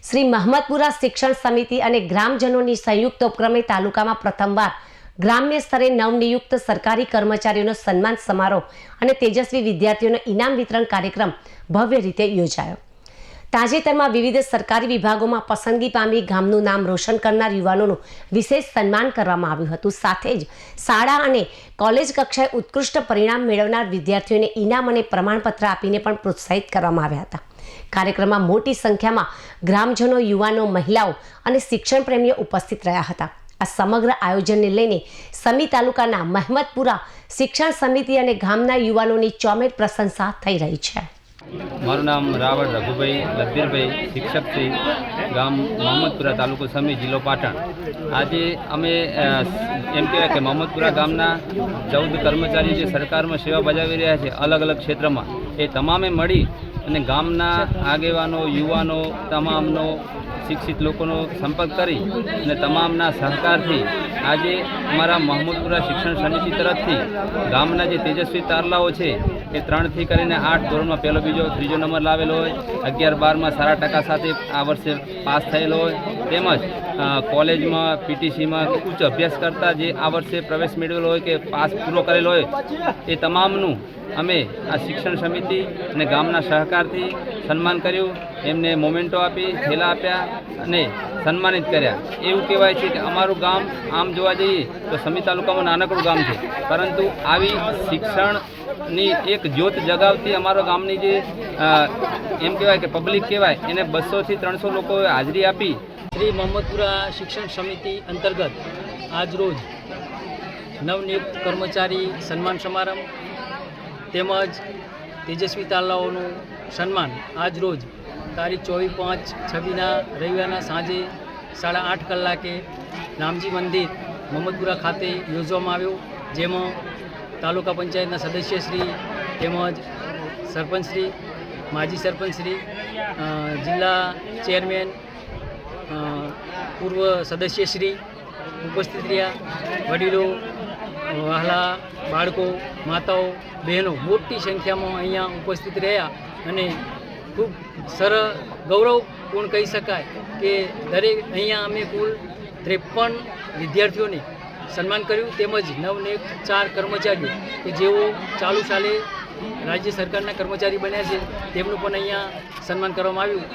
શ્રી મહમદપુરા શિક્ષણ સમિતિ અને ગ્રામજનોની સંયુક્ત ઉપક્રમે તાલુકામાં પ્રથમવાર ગ્રામ્ય સ્તરે નવનિયુક્ત સરકારી કર્મચારીઓનો સન્માન સમારોહ અને તેજસ્વી વિદ્યાર્થીઓનો ઇનામ વિતરણ કાર્યક્રમ ભવ્ય રીતે યોજાયો. તાજેતરમાં વિવિધ સરકારી વિભાગોમાં પસંદગી પામી ગામનું નામ રોશન કરનાર યુવાનોનું વિશેષ સન્માન કરવામાં આવ્યું હતું. સાથે જ શાળા અને કોલેજ કક્ષાએ ઉત્કૃષ્ટ પરિણામ મેળવનાર વિદ્યાર્થીઓને ઇનામ અને પ્રમાણપત્ર આપીને પણ પ્રોત્સાહિત કરવામાં આવ્યા હતા. કાર્યક્રમમાં મોટી સંખ્યામાં ગ્રામજનો, યુવાનો, મહિલાઓ અને શિક્ષણ પ્રેમીઓ ઉપસ્થિત રહ્યા હતા. આ સમગ્ર આયોજનને લઈને સમી તાલુકાના મહમદપુરા શિક્ષણ સમિતિ અને ગામના યુવાનોની ચોમેર પ્રશંસા થઈ રહી છે. મારું નામ રાવળ રઘુભાઈ લદ્દીરભાઈ, શિક્ષક શ્રી, ગામ મહમદપુરા, તાલુકો સમી, જિલ્લો પાટણ. આજે અમે એમ કહેવાય કે મહમદપુરા ગામના 14 કર્મચારી જે સરકારમાં સેવા બજાવી રહ્યા છે અલગ અલગ ક્ષેત્રમાં, એ તમામે મળી અને ગામના આગેવાનો, યુવાનો, તમામનો શિક્ષિત લોકોનો સંપર્ક કરી અને તમામના સહકારથી આજે અમારા મહમદપુરા શિક્ષણ સમિતિ તરફથી ગામના જે તેજસ્વી તારલાઓ છે એ 3 થી કરીને 8 ધોરણમાં પહેલો, બીજો, ત્રીજો નંબર લાવેલો હોય, 11, 12માં સારા ટકા સાથે આ વર્ષે પાસ થયેલો હોય, તેમજ કોલેજમાં, પીટીસીમાં ઉચ્ચ અભ્યાસ કરતા જે આ વર્ષે પ્રવેશ મેળવેલો હોય કે પાસ પૂરો કરેલો હોય, એ તમામનું અમે આ શિક્ષણ સમિતિ અને ગામના સહકારથી સન્માન કર્યું. એમને મોમેન્ટો આપી, થેલા આપ્યા અને સન્માનિત કર્યા. એવું કહેવાય છે કે અમારું ગામ આમ જોવા જઈએ તો સમી તાલુકામાં નાનકડું ગામ છે, પરંતુ આવી શિક્ષણની એક જ્યોત જગાવતી અમારા ગામની જે એમ કહેવાય કે પબ્લિક કહેવાય એને 200 થી 300 લોકોએ હાજરી આપી. શ્રી મહમદપુરા શિક્ષણ સમિતિ અંતર્ગત આજરોજ નવનિયુક્ત કર્મચારી સન્માન સમારંભ તેમજ તેજસ્વી તારલાઓનું સન્માન આજરોજ તારીખ 24/5/26ના રવિવારના સાંજે 8:30 કલાકે નામજી મંદિર મહમદપુરા ખાતે યોજવામાં આવ્યો, જેમાં તાલુકા પંચાયતના સદસ્યશ્રી તેમજ સરપંચશ્રી, માજી સરપંચશ્રી, જિલ્લા ચેરમેન, પૂર્વ સદસ્યશ્રી ઉપસ્થિત રહ્યા. વડીલો, વહાલા બાળકો, માતાઓ, બહેનો મોટી સંખ્યામાં અહીંયા ઉપસ્થિત રહ્યા અને ખૂબ ગૌરવપૂર્ણ કહી શકાય કે દરેક અહીંયા અમે કુલ 53 વિદ્યાર્થીઓને સન્માન કર્યું, તેમજ નવનિયુક્ત 4 કર્મચારીઓ કે જેઓ ચાલુ સાલે રાજ્ય સરકારના કર્મચારી બન્યા છે તેમનું પણ અહીંયા સન્માન કરવામાં આવ્યું.